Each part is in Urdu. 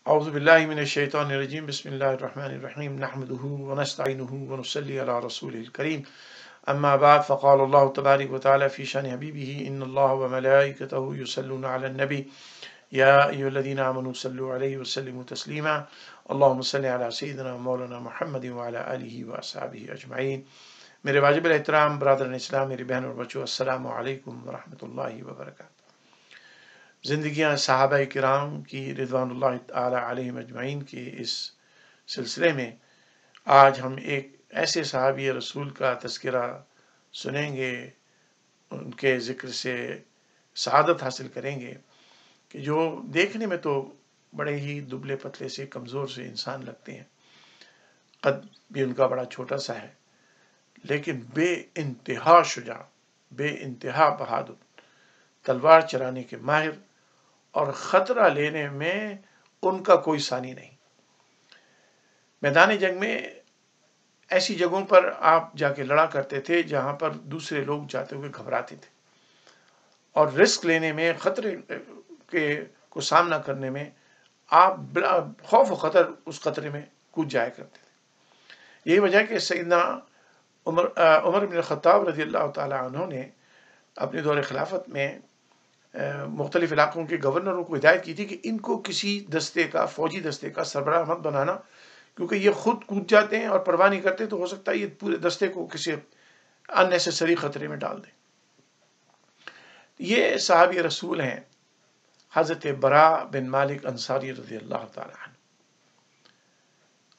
اعوذ باللہ من الشیطان الرجیم بسم اللہ الرحمن الرحیم نحمده ونستعینه ونصلی علی رسوله الکریم اما بعد فقال اللہ تبارک وتعالی فی شان حبیبہ ان اللہ وملائکتہ یصلون علی النبی یا ایھا الذین آمنوا صلوا علیہ وسلموا تسلیما اللہم صل علی سیدنا مولانا محمد وعلی آلہ واصحابہ اجمعین۔ میرے واجب الاحترام برادران اسلام، میری بہن اور بچوں، السلام علیکم ورحمۃ اللہ وبرکاتہ۔ زندگیاں صحابہ کرام کی رضوان اللہ تعالی علیہم اجمعین کے اس سلسلے میں آج ہم ایک ایسے صحابی رسول کا تذکرہ سنیں گے، ان کے ذکر سے سعادت حاصل کریں گے کہ جو دیکھنے میں تو بڑے ہی دبلے پتلے سے کمزور سے انسان لگتے ہیں، قد بھی ان کا بڑا چھوٹا سا ہے، لیکن بے انتہا شجاع، بے انتہا بہادر، تلوار چلانے کے ماہر اور خطرہ لینے میں ان کا کوئی ثانی نہیں۔ میدان جنگ میں ایسی جگہوں پر آپ جا کے لڑا کرتے تھے جہاں پر دوسرے لوگ جاتے ہوئے گھبراتے تھے، اور رسک لینے میں، خطرے کو سامنا کرنے میں آپ بلا خوف و خطر اس خطرے میں کود جایا کرتے تھے۔ یہی وجہ کہ سیدنا عمر بن الخطاب رضی اللہ تعالی عنہ نے اپنے دور خلافت میں مختلف علاقوں کے گورنروں کو ہدایت کی تھی کہ ان کو کسی دستے کا، فوجی دستے کا سربراہ مت بنانا، کیونکہ یہ خود کود جاتے ہیں اور پرواہ نہیں کرتے، تو ہو سکتا ہے یہ پورے دستے کو کسی اننیسیسری خطرے میں ڈال دیں۔ یہ صحابی رسول ہیں حضرت برا بن مالک انصاری رضی اللہ تعالی عنہ۔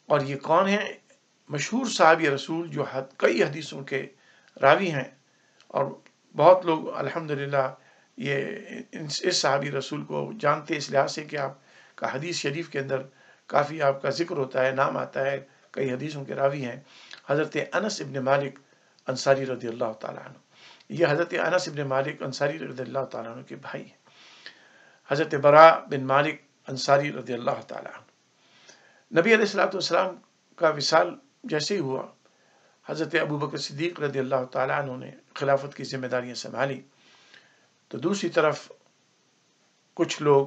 اور یہ کون ہیں؟ مشہور صحابی رسول جو کئی حدیثوں کے راوی ہیں، اور بہت لوگ الحمدللہ یہ اس صحابی رسول کو جانتے اس لحاظ سے کہ آپ کا حدیث شریف کے اندر کافی آپ کا ذکر ہوتا ہے، نام آتا ہے، کئی حدیثوں کے راوی ہیں۔ حضرت انس ابن مالک انصاری رضی اللہ تعالیٰ عنہ، یہ حضرت انس ابن مالک انصاری رضی اللہ تعالیٰ عنہ کے بھائی ہیں۔ حضرت برا بن مالک انصاری رضی اللہ تعالیٰ عنہ، نبی علیہ الصلوۃ والسلام کا وصال جیسے ہی ہوا، حضرت ابوبکر صدیق رضی اللہ تعالیٰ عنہ نے خلافت کی ذمہ داریاں سنبھالی، تو دوسری طرف کچھ لوگ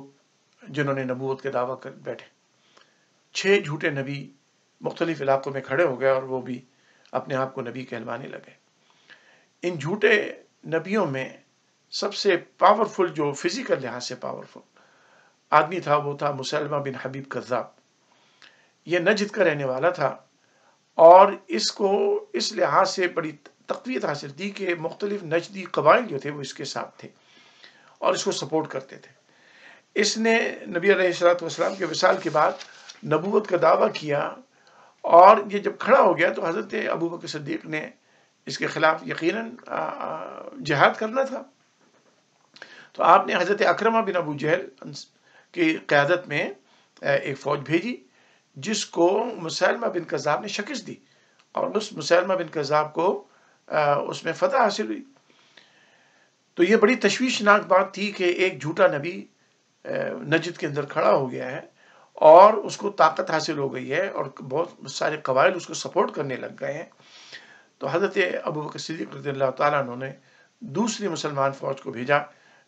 جنہوں نے نبوت کے دعویٰ کر بیٹھے، 6 جھوٹے نبی مختلف علاقوں میں کھڑے ہو گئے اور وہ بھی اپنے آپ کو نبی کہلوانے لگے۔ ان جھوٹے نبیوں میں سب سے پاورفل، جو فزیکل لحاظ سے پاورفل آدمی تھا، وہ تھا مسلمہ بن حبیب کذاب۔ یہ نجد کا رہنے والا تھا، اور اس کو اس لحاظ سے بڑی تقویت حاصل تھی کہ مختلف نجدی قبائل جو تھے وہ اس کے ساتھ تھے اور اس کو سپورٹ کرتے تھے۔ اس نے نبی علیہ الصلوۃ والسلام کے وصال کے بعد نبوت کا دعویٰ کیا، اور یہ جب کھڑا ہو گیا تو حضرت ابوبکر صدیق نے اس کے خلاف یقیناً جہاد کرنا تھا، تو آپ نے حضرت اکرمہ بن ابو جہل کی قیادت میں ایک فوج بھیجی، جس کو مسلمہ بن کذاب نے شکست دی، اور اس مسلمہ بن کذاب کو اس میں فتح حاصل ہوئی۔ تو یہ بڑی تشویشناک بات تھی کہ ایک جھوٹا نبی نجد کے اندر کھڑا ہو گیا ہے اور اس کو طاقت حاصل ہو گئی ہے، اور بہت سارے قبائل اس کو سپورٹ کرنے لگ گئے ہیں۔ تو حضرت ابوبکر صدیق رضی اللہ تعالیٰ عنہ نے دوسری مسلمان فوج کو بھیجا،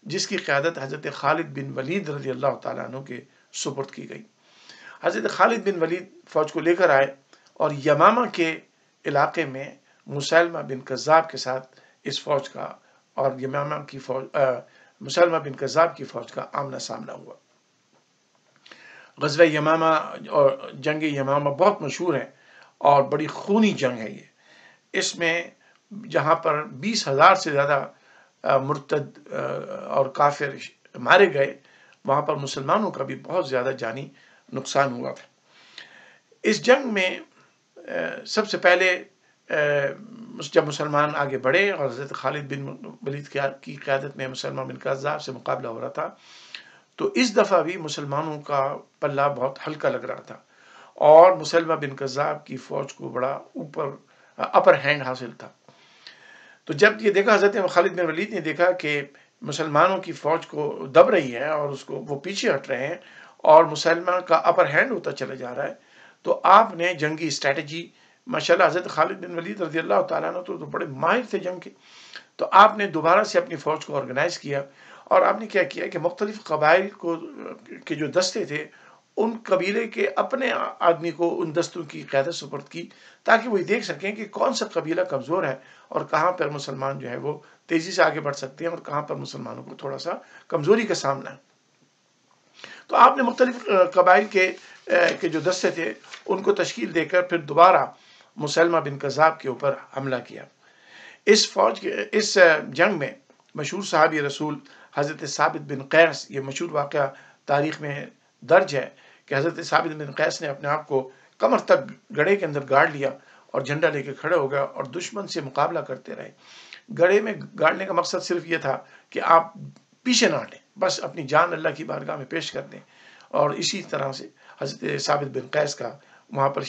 جس کی قیادت حضرت خالد بن ولید رضی اللہ تعالیٰ عنہ کے سپرد کی گئی۔ حضرت خالد بن ولید فوج کو لے کر آئے اور یمامہ کے علاقے میں مسلمہ بن کذاب کے ساتھ اس فوج کا اور یمامہ کی فوج مسلمہ بن کذاب کی فوج کا آمنا سامنا ہوا۔ غزوہ یمامہ اور جنگ یمامہ بہت مشہور ہے اور بڑی خونی جنگ ہے یہ۔ اس میں جہاں پر 20,000 سے زیادہ مرتد اور کافر مارے گئے، وہاں پر مسلمانوں کا بھی بہت زیادہ جانی نقصان ہوا تھا۔ اس جنگ میں سب سے پہلے جب مسلمان آگے بڑھے اور حضرت خالد بن ولید کی قیادت میں مسلمہ بن کذاب سے مقابلہ ہو رہا تھا، تو اس دفعہ بھی مسلمانوں کا پلہ بہت ہلکا لگ رہا تھا، اور مسلمہ بن کذاب کی فوج کو بڑا اپر ہینڈ حاصل تھا۔ تو جب یہ دیکھا، حضرت خالد بن ولید نے دیکھا کہ مسلمانوں کی فوج کو دب رہی ہے اور اس کو وہ پیچھے ہٹ رہے ہیں اور مسلمہ کا اپر ہینڈ ہوتا چلا جا رہا ہے، تو آپ نے جنگی اسٹریٹجی، ماشاءاللہ حضرت خالد بن ولید رضی اللہ تعالیٰ عنہ تو بڑے ماہر تھے جنگ کے، تو آپ نے دوبارہ سے اپنی فوج کو آرگنائز کیا، اور آپ نے کیا کیا کہ مختلف قبائل کے جو دستے تھے ان قبیلے کے اپنے آدمی کو ان دستوں کی قیادت سپرد کی، تاکہ وہ دیکھ سکیں کہ کون سا قبیلہ کمزور ہے اور کہاں پر مسلمان جو ہے وہ تیزی سے آگے بڑھ سکتے ہیں اور کہاں پر مسلمانوں کو تھوڑا سا کمزوری کا سامنا ہے۔ تو آپ نے مختلف قبائل کے جو دستے تھے ان کو تشکیل دے کر پھر دوبارہ مسلمہ بن کذاب کے اوپر حملہ کیا۔ اس جنگ میں مشہور صحابی رسول حضرت ثابت بن قیس، یہ مشہور واقعہ تاریخ میں درج ہے کہ حضرت ثابت بن قیس نے اپنے آپ کو کمر تک گڑھے کے اندر گاڑ لیا اور جھنڈا لے کے کھڑے ہو گیا اور دشمن سے مقابلہ کرتے رہے۔ گڑھے میں گاڑنے کا مقصد صرف یہ تھا کہ آپ پیچھے نہ ہٹیں، بس اپنی جان اللہ کی بارگاہ میں پیش کر دیں، اور اسی طرح سے حضرت ثابت بن قیس کا وہاں پر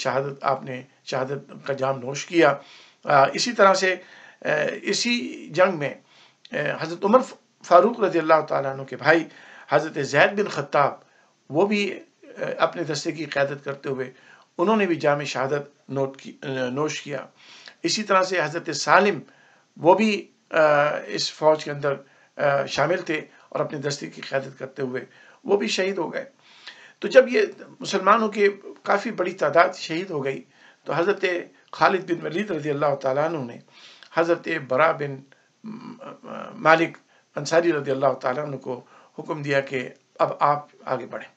آپ نے شہادت کا جام نوش کیا۔ اسی طرح سے اسی جنگ میں حضرت عمر فاروق رضی اللہ تعالیٰ عنہ کے بھائی حضرت زید بن خطاب، وہ بھی اپنے دستے کی قیادت کرتے ہوئے انہوں نے بھی جام شہادت نوش کیا۔ اسی طرح سے حضرت سالم، وہ بھی اس فوج کے اندر شامل تھے اور اپنے دستے کی قیادت کرتے ہوئے وہ بھی شہید ہو گئے۔ تو جب یہ مسلمانوں کی کافی بڑی تعداد شہید ہو گئی تو حضرت خالد بن ولید رضی اللہ تعالیٰ عنہ نے حضرت برا بن مالک انصاری رضی اللہ تعالیٰ عنہ کو حکم دیا کہ اب آپ آگے بڑھیں۔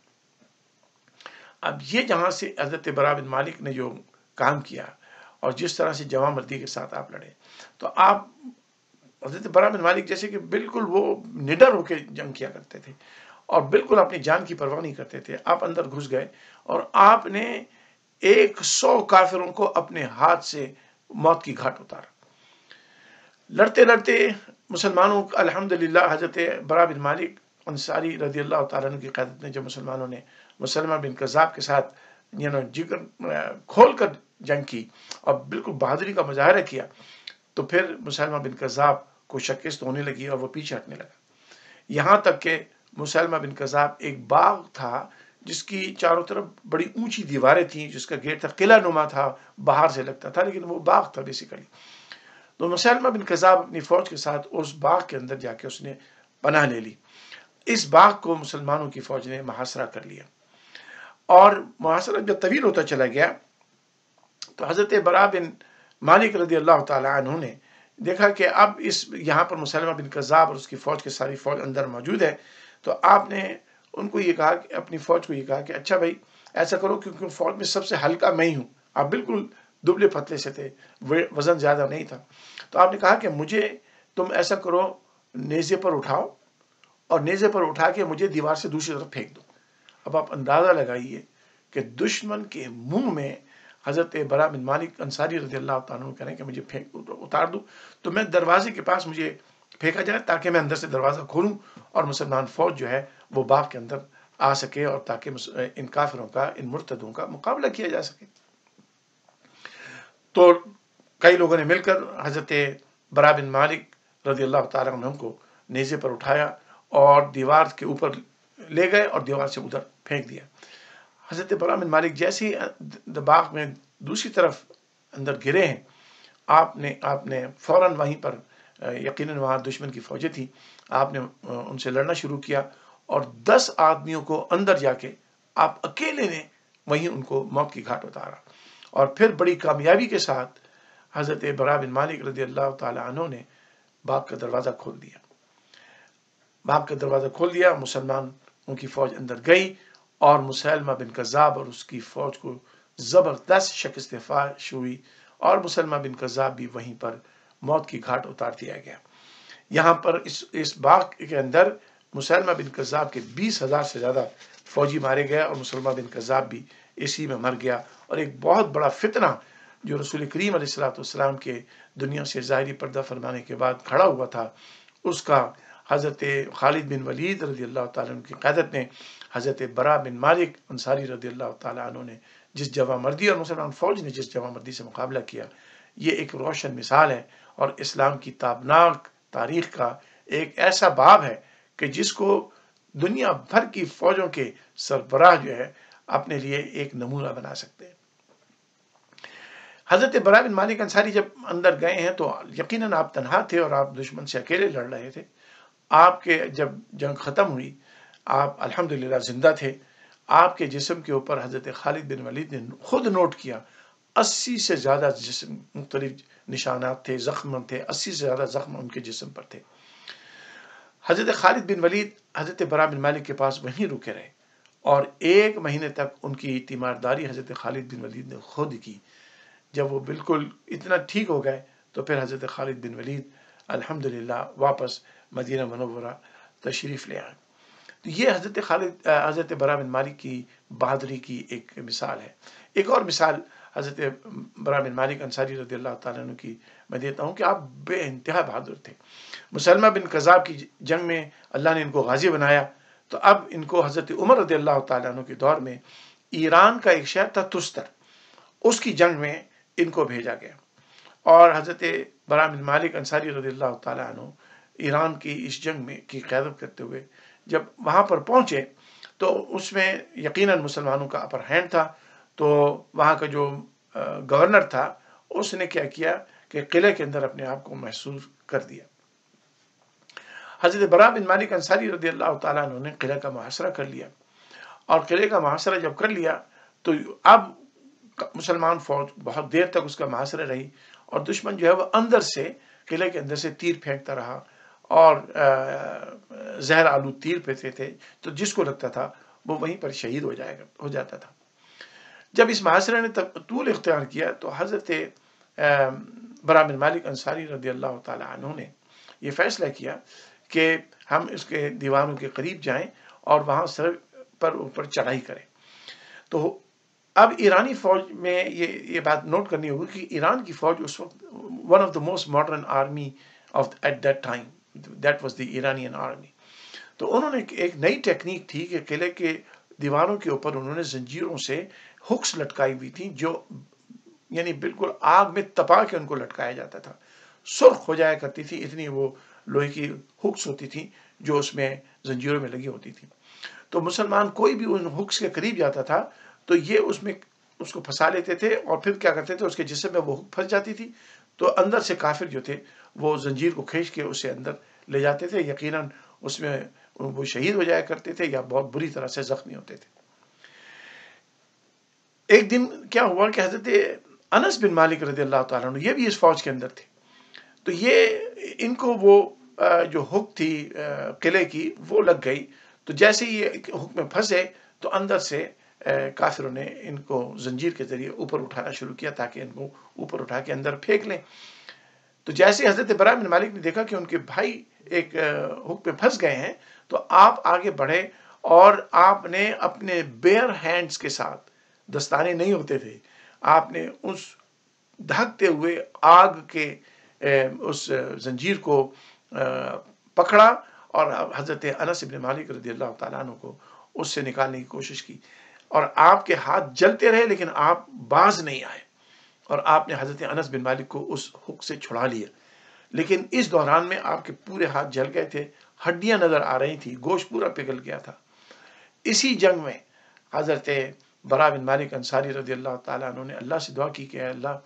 اب یہ جہاں سے حضرت برا بن مالک نے جو کام کیا اور جس طرح سے جواں مردی کے ساتھ آپ لڑے، تو آپ حضرت برا بن مالک جیسے کہ بالکل وہ نڈر ہو کے جنگ کیا کرتے تھے اور بالکل اپنی جان کی پرواہ نہیں کرتے تھے۔ آپ اندر گھس گئے اور آپ نے 100 کافروں کو اپنے ہاتھ سے موت کی گھاٹ اتارا۔ لڑتے لڑتے مسلمانوں الحمدللہ حضرت برا بن مالک انصاری رضی اللہ تعالیٰ عنہ کی قیادت میں جب مسلمانوں نے مسلمہ بن کذاب کے ساتھ جگر کھول کر جنگ کی اور بالکل بہادری کا مظاہرہ کیا، تو پھر مسلمہ بن کذاب کو شکست ہونے لگی اور وہ پیچھے ہٹنے لگا۔ یہاں تک کہ مسلمہ بن کذاب ایک باغ تھا جس کی چاروں طرف بڑی اونچی دیواریں تھیں، جس کا گیٹ تھا، قلعہ نما تھا، باہر سے لگتا تھا لیکن وہ باغ تھا بیسیکلی۔ تو مسلمہ بن کذاب اپنی فوج کے ساتھ اس باغ کے اندر جا کے اس نے پناہ لے لی۔ اس باغ کو مسلمانوں کی فوج نے محاصرہ کر لیا، اور محاصرہ جب طویل ہوتا چلا گیا تو حضرت برا بن مالک رضی اللہ تعالیٰ عنہ نے دیکھا کہ اب یہاں پر مسلمہ بن کذاب اور اس کی فوج کے ساری فوج اندر موجود ہے، تو آپ نے ان کو یہ کہا کہ اپنی فوج کو یہ کہا کہ اچھا بھائی ایسا کرو، کیونکہ فوج میں سب سے ہلکا میں ہی ہوں، آپ بالکل دبلے پتلے سے تھے، وزن زیادہ نہیں تھا، تو آپ نے کہا کہ مجھے تم ایسا کرو، نیزے پر اٹھاؤ اور نیزے پر اٹھا کے مجھے دیوار سے دوسری طرف پھینک دو۔ اب آپ اندازہ لگائیے کہ دشمن کے منہ میں حضرت برا بن مالک انصاری رضی اللہ تعالیٰ عنہ کہہ رہے ہیں کہ مجھے اتار دو، تو میں دروازے کے پاس مجھے پھینکا جائے تاکہ میں اندر سے دروازہ کھولوں اور مسلمان فوج جو ہے وہ باغ کے اندر آ سکے اور تاکہ ان کافروں کا، ان مرتدوں کا مقابلہ کیا جا سکے۔ تو کئی لوگوں نے مل کر حضرت برا بن مالک رضی اللہ تعالیٰ عنہ کو نیزے پر اٹھایا اور دیوار کے اوپر لے گئے اور دیوار سے ادھر پھینک دیا۔ حضرت برا بن مالک جیسے ہی باغ میں دوسری طرف اندر گرے ہیں، آپ نے فوراً وہیں پر، یقیناً وہاں دشمن کی فوجیں تھیں، آپ نے ان سے لڑنا شروع کیا اور 10 آدمیوں کو اندر جا کے آپ اکیلے نے وہیں ان کو موت کی گھاٹ اتارا، اور پھر بڑی کامیابی کے ساتھ حضرت برا بن مالک رضی اللہ تعالی عنہ نے باغ کا دروازہ کھول دیا۔ باغ کا دروازہ کھول دیا، مسلمانوں کی فوج اندر گئی اور مسلمہ بن کذاب اور اس کی فوج کو زبردست شکست فاش ہوئی، اور مسلمہ بن کذاب بھی وہیں پر موت کی گھاٹ اتار دیا گیا۔ یہاں پر اس باغ کے اندر مسلمہ بن کذاب کے 20,000 سے زیادہ فوجی مارے گئے، اور مسلمہ بن کذاب بھی اسی میں مر گیا، اور ایک بہت بڑا فتنہ جو رسول کریم علیہ السلام کے دنیا سے ظاہری پردہ فرمانے کے بعد کھڑا ہوا تھا، اس کا حضرت خالد بن ولید رضی اللہ تعالیٰ عنہ کی قیادت نے، حضرت برا بن مالک انصاری رضی اللہ تعالیٰ عنہ نے جس جواں مردی اور مسلمان فوج نے جس جواں مردی سے مقابلہ کیا، یہ ایک روشن مثال ہے اور اسلام کی تابناک تاریخ کا ایک ایسا باب ہے کہ جس کو دنیا بھر کی فوجوں کے سربراہ جو ہے اپنے لیے ایک نمونہ بنا سکتے ہیں۔ حضرت برا بن مالک انصاری جب اندر گئے ہیں تو یقیناً آپ تنہا تھے اور آپ دشمن سے اکیلے لڑ رہے تھے۔ آپ کے جب جنگ ختم ہوئی، آپ الحمدللہ زندہ تھے، آپ کے جسم کے اوپر حضرت خالد بن ولید نے خود نوٹ کیا 80 سے زیادہ جسم مختلف نشانات تھے، زخم تھے، 80 سے زیادہ زخم ان کے جسم پر تھے۔ حضرت خالد بن ولید حضرت برا بن مالک کے پاس وہیں رکے رہے اور 1 مہینے تک ان کی تیمارداری حضرت خالد بن ولید نے خود کی۔ جب وہ بالکل اتنا ٹھیک ہو گئے تو پھر حضرت خالد بن ولید الحمدللہ واپس مدینہ منورہ تشریف لے آئے۔ تو یہ حضرت برا بن مالک کی بہادری کی ایک مثال ہے۔ ایک اور مثال حضرت برا بن مالک انصاری رضی اللہ تعالیٰ عنہ کی میں دیتا ہوں کہ آپ بے انتہا بہادر تھے۔ مسلمہ بن کذاب کی جنگ میں اللہ نے ان کو غازی بنایا، تو اب ان کو حضرت عمر رضی اللہ تعالیٰ عنہ کے دور میں ایران کا ایک شہر تھا تستر، اس کی جنگ میں ان کو بھیجا گیا، اور حضرت برا بن مالک انصاری رضی اللہ تعالیٰ عنہ ایران کی اس جنگ میں کی قیادت کرتے ہوئے جب وہاں پر پہنچے تو اس میں یقیناً مسلمانوں کا اپر ہینڈ تھا۔ تو وہاں کا جو گورنر تھا اس نے کیا کیا کہ قلعے کے اندر اپنے آپ کو محصور کر دیا۔ حضرت برا بن مالک انصاری رضی اللہ تعالیٰ عنہ نے قلعہ کا محاصرہ کر لیا، اور قلعے کا محاصرہ جب کر لیا تو اب مسلمان فوج بہت دیر تک اس کا محاصرہ رہی، اور دشمن جو ہے وہ اندر سے قلعے کے اندر سے تیر پھینکتا رہا اور زہر آلود تیر پھینکتے تھے، تو جس کو لگتا تھا وہ وہیں پر شہید ہو جاتا تھا۔ جب اس محاصرے نے طول اختیار کیا تو حضرت برا بن مالک انصاری رضی اللہ تعالی عنہ نے یہ فیصلہ کیا کہ ہم اس کے دیواروں کے قریب جائیں اور وہاں سر پر اوپر چڑھائی کریں۔ تو اب ایرانی فوج میں یہ بات نوٹ کرنی ہوگی کہ ایران کی فوج اس وقت one of the most modern army at that time, that was the Iranian army. تو انہوں نے ایک نئی ٹیکنیک تھی کہ قلعے کے دیواروں کے اوپر انہوں نے زنجیروں سے ہکس لٹکائی ہوئی تھی، جو یعنی بالکل آگ میں تپا کے ان کو لٹکایا جاتا تھا، سرخ ہو جایا کرتی تھی، اتنی وہ لوہے کی ہکس ہوتی تھی جو اس میں زنجیروں میں لگی ہوتی تھی۔ تو مسلمان کوئی بھی ان ہکس کے قریب جاتا تھا تو یہ اس میں اس کو پھنسا لیتے تھے، اور پھر کیا کرتے تھے، اس کے جسم میں وہ ہک پھنس جاتی تھی تو اندر سے کافر جو تھے وہ زنجیر کو کھینچ کے اسے اندر لے جاتے تھے، یقیناً اس میں وہ شہید ہو جایا کرتے تھے یا بہت بری طرح سے زخمی ہوتے تھے۔ ایک دن کیا ہوا کہ حضرت انس بن مالک رضی اللہ تعالیٰ عنہ یہ بھی اس فوج کے اندر تھے، تو یہ ان کو وہ جو ہک تھی قلعے کی وہ لگ گئی، تو جیسے ہی یہ ہک میں پھنسے تو اندر سے کافروں نے ان کو زنجیر کے ذریعے اوپر اٹھانا شروع کیا تاکہ ان کو اوپر اٹھا کے اندر پھینک لیں۔ تو جیسے حضرت برا بن مالک نے دیکھا کہ ان کے بھائی ایک ہک پہ پھنس گئے ہیں، تو آپ آگے بڑھے اور آپ نے اپنے بیئر ہینڈز کے ساتھ، دستانے نہیں ہوتے تھے، آپ نے اس دھکتے ہوئے آگ کے اس زنجیر کو پکڑا اور حضرت انس بن مالک رضی اللہ تعالیٰ عنہ کو اس سے نکالنے کی کوشش کی، اور آپ کے ہاتھ جلتے رہے لیکن آپ باز نہیں آئے، اور آپ نے حضرت انس بن مالک کو اس ہک سے چھڑا لیا۔ لیکن اس دوران میں آپ کے پورے ہاتھ جل گئے تھے، ہڈیاں نظر آ رہی تھی، گوشت پورا پگھل گیا تھا۔ اسی جنگ میں حضرت برا بن مالک انصاری رضی اللہ تعالیٰ عنہ نے اللہ سے دعا کی کہ اے اللہ،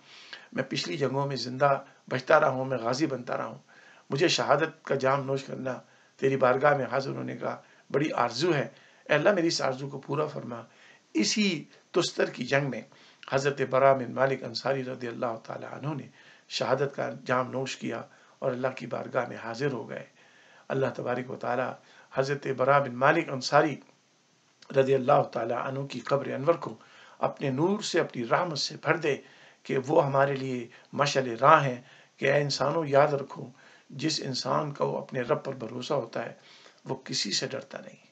میں پچھلی جنگوں میں زندہ بچتا رہا ہوں، میں غازی بنتا رہا ہوں، مجھے شہادت کا جام نوش کرنا تیری بارگاہ میں حاضر ہونے کا بڑی آرزو ہے، اے اللہ میری اس آرزو کو پورا فرما۔ اسی تستر کی جنگ میں حضرت برا بن مالک انصاری رضی اللہ تعالیٰ عنہ نے شہادت کا جام نوش کیا اور اللہ کی بارگاہ میں حاضر ہو گئے۔ اللہ تبارک و تعالی حضرت برا بن مالک انصاری رضی اللہ تعالیٰ عنہ کی قبر انور کو اپنے نور سے، اپنی رحمت سے بھر دے کہ وہ ہمارے لیے مشعل راہ ہیں کہ اے انسانوں یاد رکھو، جس انسان کو اپنے رب پر بھروسہ ہوتا ہے وہ کسی سے ڈرتا نہیں۔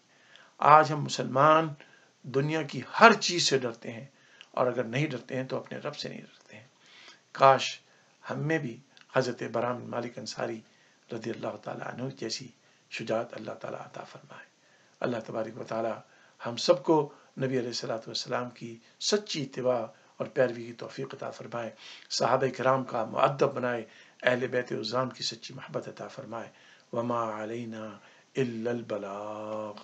آج ہم مسلمان دنیا کی ہر چیز سے ڈرتے ہیں، اور اگر نہیں ڈرتے ہیں تو اپنے رب سے نہیں ڈرتے ہیں۔ کاش ہم میں بھی حضرت برا بن مالک انصاری رضی اللہ تعالیٰ عنہ جیسی شجاعت اللہ تعالیٰ عطا فرمائے۔ اللہ تبارک و تعالیٰ ہم سب کو نبی علیہ الصلوۃ والسلام کی سچی اتباع اور پیروی کی توفیق عطا فرمائے، صحابہ کرام کا مؤدب بنائے، اہل بیت عظام کی سچی محبت عطا فرمائے۔ وما علینا الا البلاغ۔